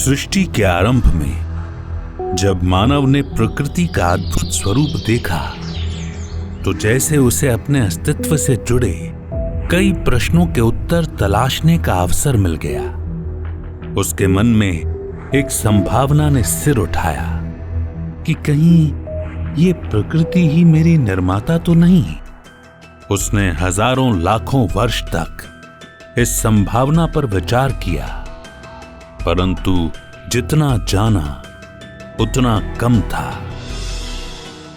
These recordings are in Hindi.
सृष्टि के आरंभ में जब मानव ने प्रकृति का अद्भुत स्वरूप देखा तो जैसे उसे अपने अस्तित्व से जुड़े कई प्रश्नों के उत्तर तलाशने का अवसर मिल गया। उसके मन में एक संभावना ने सिर उठाया कि कहीं ये प्रकृति ही मेरी निर्माता तो नहीं। उसने हजारों लाखों वर्ष तक इस संभावना पर विचार किया, परंतु जितना जाना उतना कम था।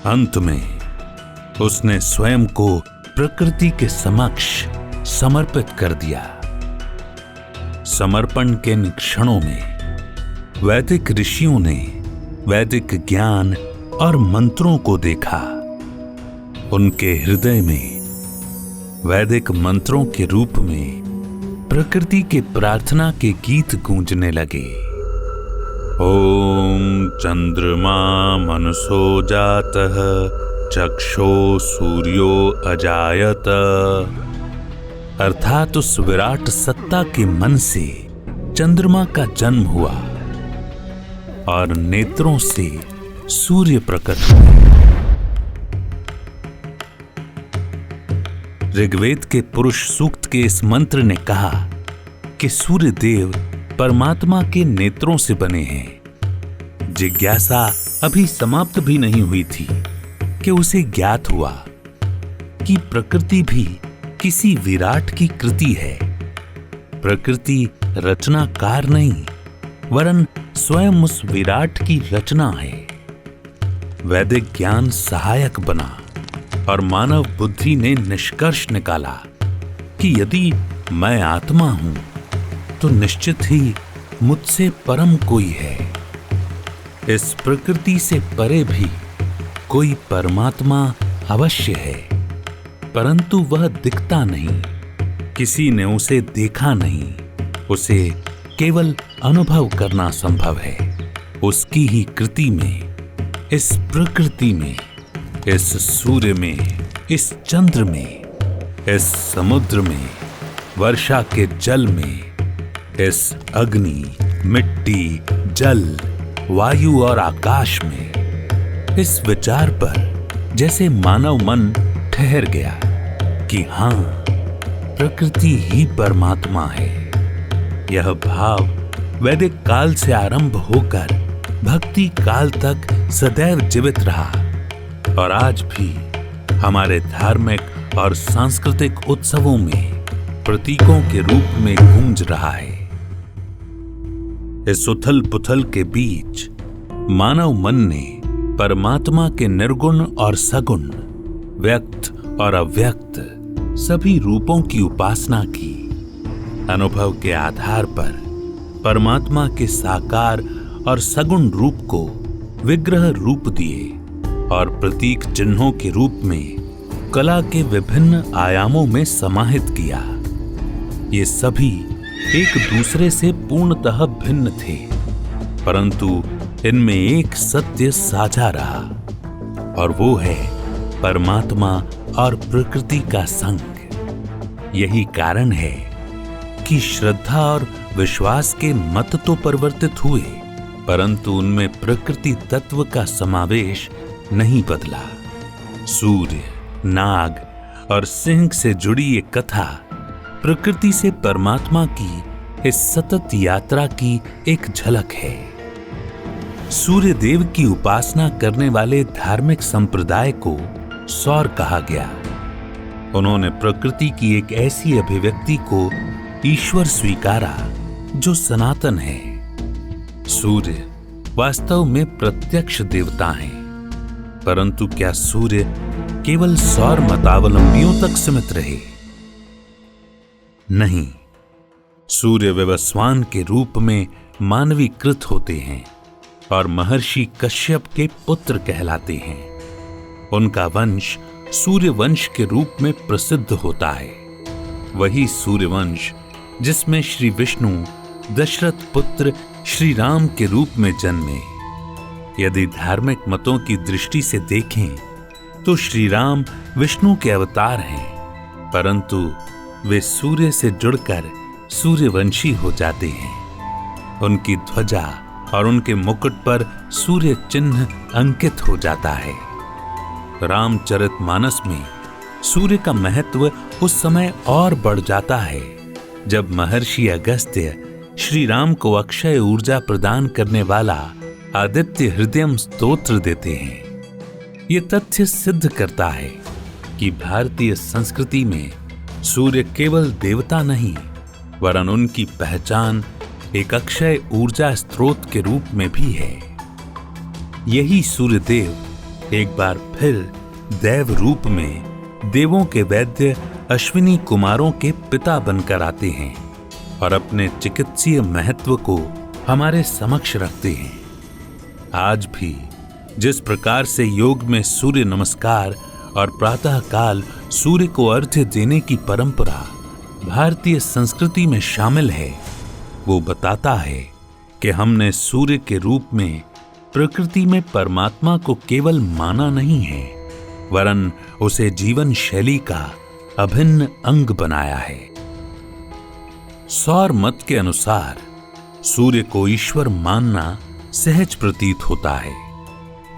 अंत में उसने स्वयं को प्रकृति के समक्ष समर्पित कर दिया। समर्पण के इन क्षणों में वैदिक ऋषियों ने वैदिक ज्ञान और मंत्रों को देखा। उनके हृदय में वैदिक मंत्रों के रूप में प्रकृति के प्रार्थना के गीत गूंजने लगे। ओम चंद्रमा मनसो जातः चक्षो सूर्यो अजायत, अर्थात उस विराट सत्ता के मन से चंद्रमा का जन्म हुआ और नेत्रों से सूर्य प्रकट हुए। ऋग्वेद के पुरुष सूक्त के इस मंत्र ने कहा कि सूर्य देव परमात्मा के नेत्रों से बने हैं। जिज्ञासा अभी समाप्त भी नहीं हुई थी कि उसे ज्ञात हुआ कि प्रकृति भी किसी विराट की कृति है। प्रकृति रचनाकार नहीं वरन स्वयं उस विराट की रचना है। वैदिक ज्ञान सहायक बना और मानव बुद्धि ने निष्कर्ष निकाला कि यदि मैं आत्मा हूं तो निश्चित ही मुझसे परम कोई है। इस प्रकृति से परे भी कोई परमात्मा अवश्य है, परंतु वह दिखता नहीं। किसी ने उसे देखा नहीं, उसे केवल अनुभव करना संभव है। उसकी ही कृति में, इस प्रकृति में, इस सूर्य में, इस चंद्र में, इस समुद्र में, वर्षा के जल में, इस अग्नि, मिट्टी, जल, वायु और आकाश में, इस विचार पर जैसे मानव मन ठहर गया कि हां, प्रकृति ही परमात्मा है। यह भाव वैदिक काल से आरंभ होकर भक्ति काल तक सदैव जीवित रहा और आज भी हमारे धार्मिक और सांस्कृतिक उत्सवों में प्रतीकों के रूप में गूंज रहा है। इस उथल पुथल के बीच मानव मन ने परमात्मा के निर्गुण और सगुण, व्यक्त और अव्यक्त सभी रूपों की उपासना की। अनुभव के आधार पर परमात्मा के साकार और सगुण रूप को विग्रह रूप दिए और प्रतीक चिन्हों के रूप में कला के विभिन्न आयामों में समाहित किया। ये सभी एक दूसरे से पूर्णतः भिन्न थे, परंतु इनमें एक सत्य साझा रहा और वो है परमात्मा और प्रकृति का संग। यही कारण है कि श्रद्धा और विश्वास के मत तो परिवर्तित हुए, परंतु उनमें प्रकृति तत्व का समावेश नहीं बदला। सूर्य, नाग और सिंह से जुड़ी ये कथा प्रकृति से परमात्मा की इस सतत यात्रा की एक झलक है। सूर्य देव की उपासना करने वाले धार्मिक संप्रदाय को सौर कहा गया। उन्होंने प्रकृति की एक ऐसी अभिव्यक्ति को ईश्वर स्वीकारा जो सनातन है। सूर्य वास्तव में प्रत्यक्ष देवता हैं, परंतु क्या सूर्य केवल सौर मतावलंबियों तक सीमित रहे? नहीं, सूर्य विवस्वान के रूप में मानवीकृत होते हैं और महर्षि कश्यप के पुत्र कहलाते हैं। उनका वंश सूर्य वंश के रूप में प्रसिद्ध होता है। वही सूर्य वंश जिसमें श्री विष्णु दशरथ पुत्र श्री राम के रूप में जन्मे। यदि धार्मिक मतों की दृष्टि से देखें तो श्री राम विष्णु के अवतार हैं, परंतु वे सूर्य से जुड़कर सूर्यवंशी हो जाते हैं। उनकी ध्वजा और उनके मुकुट पर सूर्य चिन्ह अंकित हो जाता है। रामचरितमानस में सूर्य का महत्व उस समय और बढ़ जाता है जब महर्षि अगस्त्य श्री राम को अक्षय ऊर्जा प्रदान करने वाला आदित्य हृदयम स्तोत्र देते हैं। ये तथ्य सिद्ध करता है कि भारतीय संस्कृति में सूर्य केवल देवता नहीं वरन उनकी पहचान एक अक्षय ऊर्जा स्रोत के रूप में भी है। यही सूर्यदेव एक बार फिर देव रूप में देवों के वैद्य अश्विनी कुमारों के पिता बनकर आते हैं और अपने चिकित्सीय महत्व को हमारे समक्ष रखते हैं। आज भी जिस प्रकार से योग में सूर्य नमस्कार और प्रातः काल सूर्य को अर्घ्य देने की परंपरा भारतीय संस्कृति में शामिल है, वो बताता है कि हमने सूर्य के रूप में प्रकृति में परमात्मा को केवल माना नहीं है वरन उसे जीवन शैली का अभिन्न अंग बनाया है। सौर मत के अनुसार सूर्य को ईश्वर मानना सहज प्रतीत होता है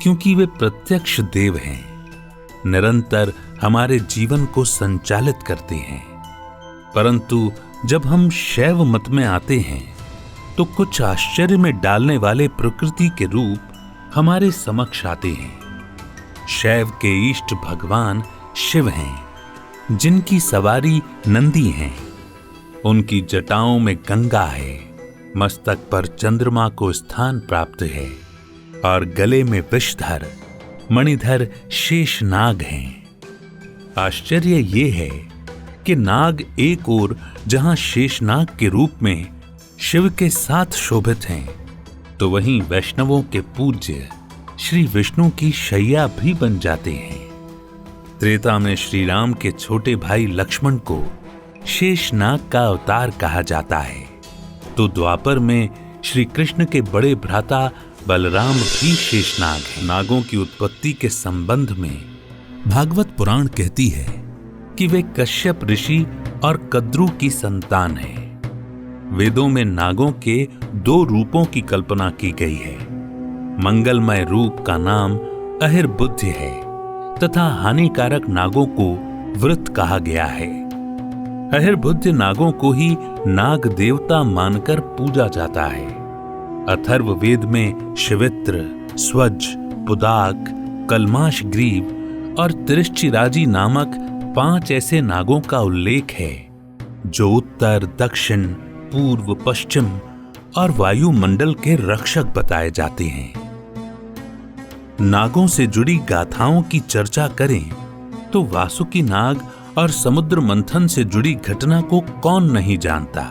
क्योंकि वे प्रत्यक्ष देव हैं, निरंतर हमारे जीवन को संचालित करते हैं। परंतु जब हम शैव मत में आते हैं तो कुछ आश्चर्य में डालने वाले प्रकृति के रूप हमारे समक्ष आते हैं। शैव के इष्ट भगवान शिव हैं, जिनकी सवारी नंदी हैं। उनकी जटाओं में गंगा है, मस्तक पर चंद्रमा को स्थान प्राप्त है और गले में विषधर मणिधर शेष नाग हैं। आश्चर्य ये है कि नाग एक ओर जहां शेषनाग के रूप में शिव के साथ शोभित हैं तो वहीं वैष्णवों के पूज्य श्री विष्णु की शैया भी बन जाते हैं। त्रेता में श्री राम के छोटे भाई लक्ष्मण को शेषनाग का अवतार कहा जाता है तो द्वापर में श्री कृष्ण के बड़े भ्राता बलराम भी शेषनाग हैं। नागों की उत्पत्ति के संबंध में भागवत पुराण कहती है कि वे कश्यप ऋषि और कद्रु की संतान है। वेदों में नागों के 2 रूपों की कल्पना की गई है। मंगलमय रूप का नाम अहिर्बुद्ध है तथा हानिकारक नागों को वृत कहा गया है। अहिर्बुद्ध नागों को ही नाग देवता मानकर पूजा जाता है। अथर्व वेद में शिवित्र, स्वज, पुदाक, कलमाश ग्रीव और तिरश्चिराजी नामक 5 ऐसे नागों का उल्लेख है जो उत्तर, दक्षिण, पूर्व, पश्चिम और वायुमंडल के रक्षक बताए जाते हैं। नागों से जुड़ी गाथाओं की चर्चा करें तो वासुकी नाग और समुद्र मंथन से जुड़ी घटना को कौन नहीं जानता।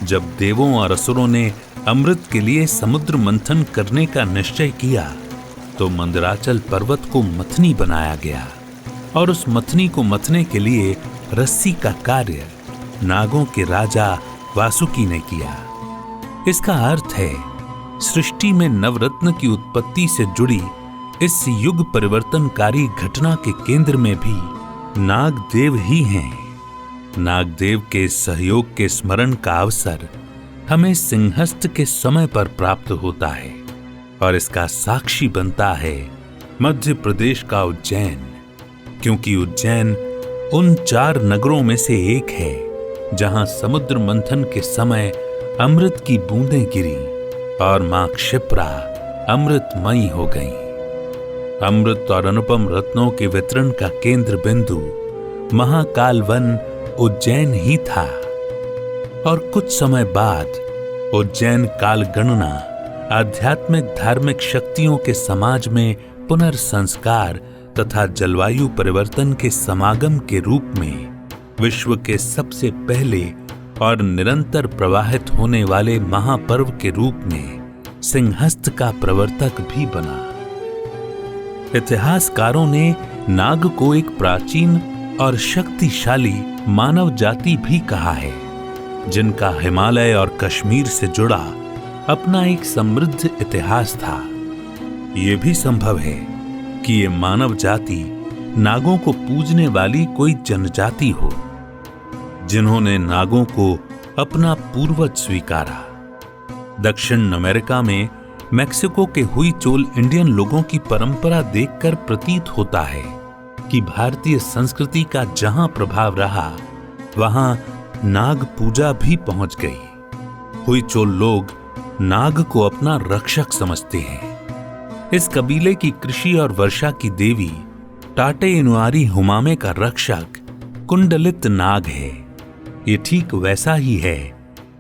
जब देवों और असुरों ने अमृत के लिए समुद्र मंथन करने का निश्चय किया तो मंदराचल पर्वत को मथनी बनाया गया और उस मथनी को मथने के लिए रस्सी का कार्य नागों के राजा वासुकी ने किया। इसका अर्थ है सृष्टि में नवरत्न की उत्पत्ति से जुड़ी इस युग परिवर्तनकारी घटना के केंद्र में भी नागदेव ही हैं। नागदेव के सहयोग के स्मरण का अवसर हमें सिंहस्थ के समय पर प्राप्त होता है और इसका साक्षी बनता है मध्य प्रदेश का उज्जैन, क्योंकि उज्जैन उन 4 नगरों में से एक है जहां समुद्र मंथन के समय अमृत की बूंदें गिरी और मां क्षिप्रा अमृतमयी हो गईं। अमृत और अनुपम रत्नों के वितरण का केंद्र बिंदु महाकाल वन उज्जैन ही था और कुछ समय बाद उज्जैन काल गणना आध्यात्मिक धार्मिक शक्तियों के समाज में पुनर्संस्कार तथा जलवायु परिवर्तन के समागम के रूप में विश्व के सबसे पहले और निरंतर प्रवाहित होने वाले महापर्व के रूप में सिंहस्थ का प्रवर्तक भी बना। इतिहासकारों ने नाग को एक प्राचीन और शक्तिशाली मानव जाति भी कहा है, जिनका हिमालय और कश्मीर से जुड़ा अपना एक समृद्ध इतिहास था। यह भी संभव है कि ये मानव जाति नागों को पूजने वाली कोई जनजाति हो, जिन्होंने नागों को अपना पूर्वज स्वीकारा। दक्षिण अमेरिका में मैक्सिको के हुईचोल इंडियन लोगों की परंपरा देखकर प्रतीत होता है कि भारतीय संस्कृति का जहां प्रभाव रहा वहां नाग पूजा भी पहुंच गई। हुईचोल लोग नाग को अपना रक्षक समझते हैं। इस कबीले की कृषि और वर्षा की देवी टाटे इनुआरी हुमामे का रक्षक कुंडलित नाग है। ये ठीक वैसा ही है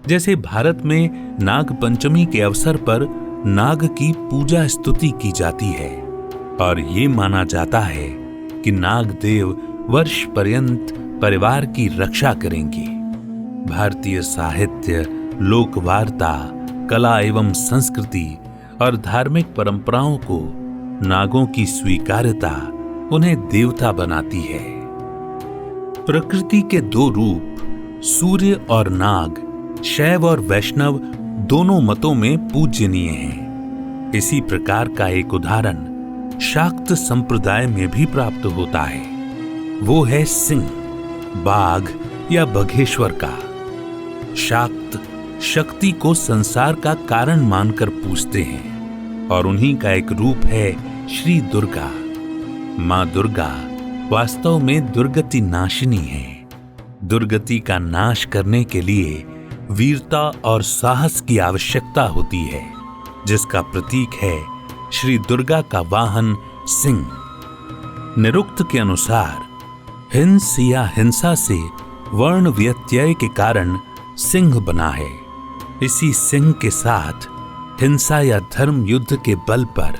जैसे भारत में नाग पंचमी के अवसर पर नाग की पूजा स्तुति की जाती है और ये माना जाता है कि नाग देव वर्ष पर्यंत परिवार की रक्षा करेंगे। भारतीय साहित्य, लोक वार्ता, कला एवं संस्कृति और धार्मिक परंपराओं को नागों की स्वीकार्यता उन्हें देवता बनाती है। प्रकृति के दो रूप सूर्य और नाग शैव और वैष्णव दोनों मतों में पूजनीय हैं। इसी प्रकार का एक उदाहरण शाक्त संप्रदाय में भी प्राप्त होता है। वो है सिंह, बाघ या बघेश्वर का। शाक्त शक्ति को संसार का कारण मानकर पूजते हैं और उन्हीं का एक रूप है श्री दुर्गा। मां दुर्गा वास्तव में दुर्गति नाशिनी है। दुर्गति का नाश करने के लिए वीरता और साहस की आवश्यकता होती है, जिसका प्रतीक है श्री दुर्गा का वाहन सिंह। निरुक्त के अनुसार हिंस या हिंसा से वर्ण व्यत्यय के कारण सिंह बना है। इसी सिंह के साथ हिंसा या धर्म युद्ध के बल पर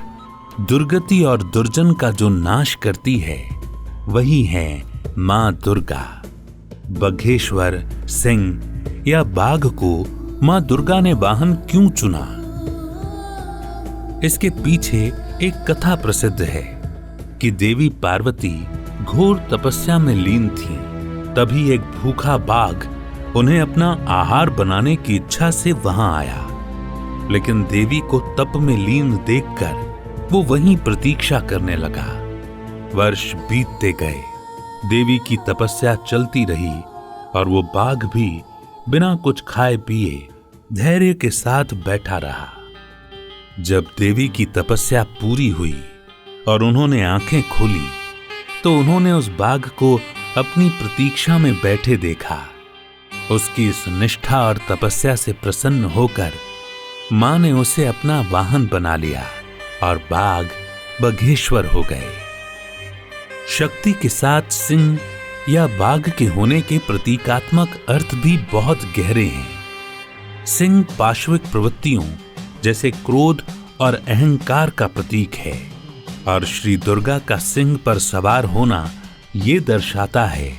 दुर्गति और दुर्जन का जो नाश करती है वही है मां दुर्गा। बघेश्वर, सिंह या बाघ को मां दुर्गा ने वाहन क्यों चुना? इसके पीछे एक कथा प्रसिद्ध है कि देवी पार्वती घोर तपस्या में लीन थीं। तभी एक भूखा बाघ उन्हें अपना आहार बनाने की इच्छा से वहां आया, लेकिन देवी को तप में लीन देखकर वो वहीं प्रतीक्षा करने लगा। वर्ष बीतते गए, देवी की तपस्या चलती रही और वो बाघ भी बिना कुछ खाए पिए धैर्य के साथ बैठा रहा। जब देवी की तपस्या पूरी हुई और उन्होंने आंखें खोली तो उन्होंने उस बाघ को अपनी प्रतीक्षा में बैठे देखा। उसकी इस निष्ठा और तपस्या से प्रसन्न होकर मां ने उसे अपना वाहन बना लिया और बाघ बघेश्वर हो गए। शक्ति के साथ सिंह या बाघ के होने के प्रतीकात्मक अर्थ भी बहुत गहरे हैं। सिंह पाश्विक प्रवृत्तियों जैसे क्रोध और अहंकार का प्रतीक है और श्री दुर्गा का सिंह पर सवार होना ये दर्शाता है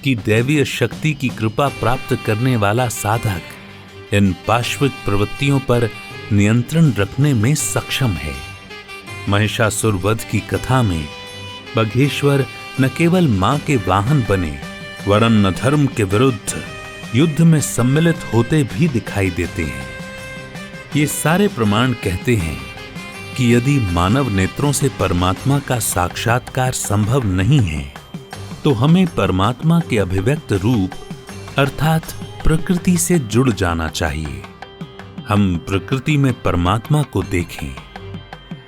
कि दैवीय शक्ति की कृपा प्राप्त करने वाला साधक इन पाश्विक प्रवृत्तियों पर नियंत्रण रखने में सक्षम है। महिषासुर वध की कथा में बघेश्वर न केवल मां के वाहन बने वरन धर्म के विरुद्ध युद्ध में सम्मिलित होते भी दिखाई देते हैं। ये सारे प्रमाण कहते हैं कि यदि मानव नेत्रों से परमात्मा का साक्षात्कार संभव नहीं है तो हमें परमात्मा के अभिव्यक्त रूप अर्थात प्रकृति से जुड़ जाना चाहिए। हम प्रकृति में परमात्मा को देखें।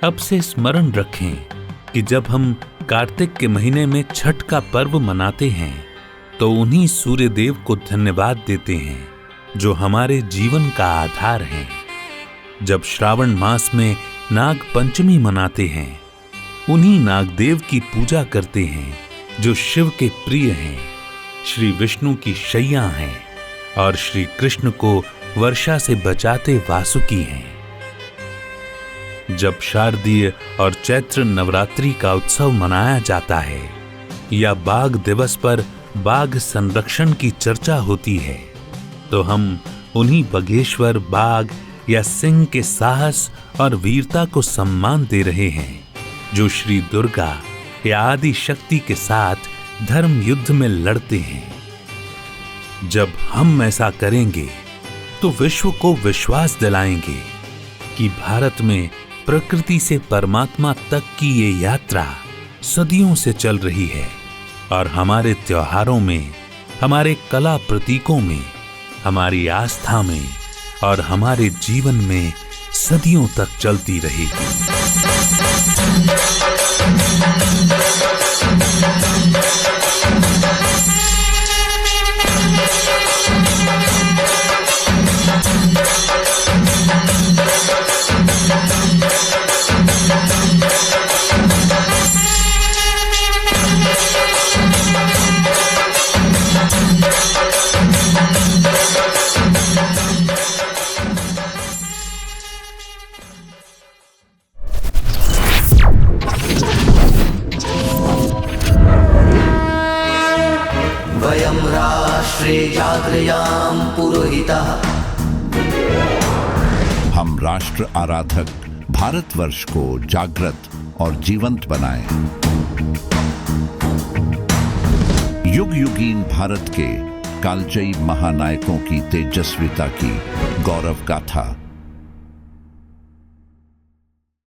अब से स्मरण रखें कि जब हम कार्तिक के महीने में छठ का पर्व मनाते हैं तो उन्हीं सूर्य देव को धन्यवाद देते हैं जो हमारे जीवन का आधार हैं। जब श्रावण मास में नाग पंचमी मनाते हैं उन्हीं नागदेव की पूजा करते हैं जो शिव के प्रिय हैं, श्री विष्णु की शैया हैं और श्री कृष्ण को वर्षा से बचाते वासुकी हैं। जब शारदीय और चैत्र नवरात्रि का उत्सव मनाया जाता है या बाघ दिवस पर बाघ संरक्षण की चर्चा होती है तो हम उन्हीं बघेश्वर, बाघ या सिंह के साहस और वीरता को सम्मान दे रहे हैं जो श्री दुर्गा या आदि शक्ति के साथ धर्म युद्ध में लड़ते हैं। जब हम ऐसा करेंगे तो विश्व को विश्वास दिलाएंगे कि भारत में प्रकृति से परमात्मा तक की ये यात्रा सदियों से चल रही है और हमारे त्योहारों में, हमारे कला प्रतीकों में, हमारी आस्था में, और हमारे जीवन में सदियों तक चलती रहेगी। वयं राष्ट्रे जागृयाम पुरोहितः। हम राष्ट्र आराधक भारतवर्ष को जागृत और जीवंत बनाएं। युग युगीन भारत के कालजयी महानायकों की तेजस्विता की गौरव गाथा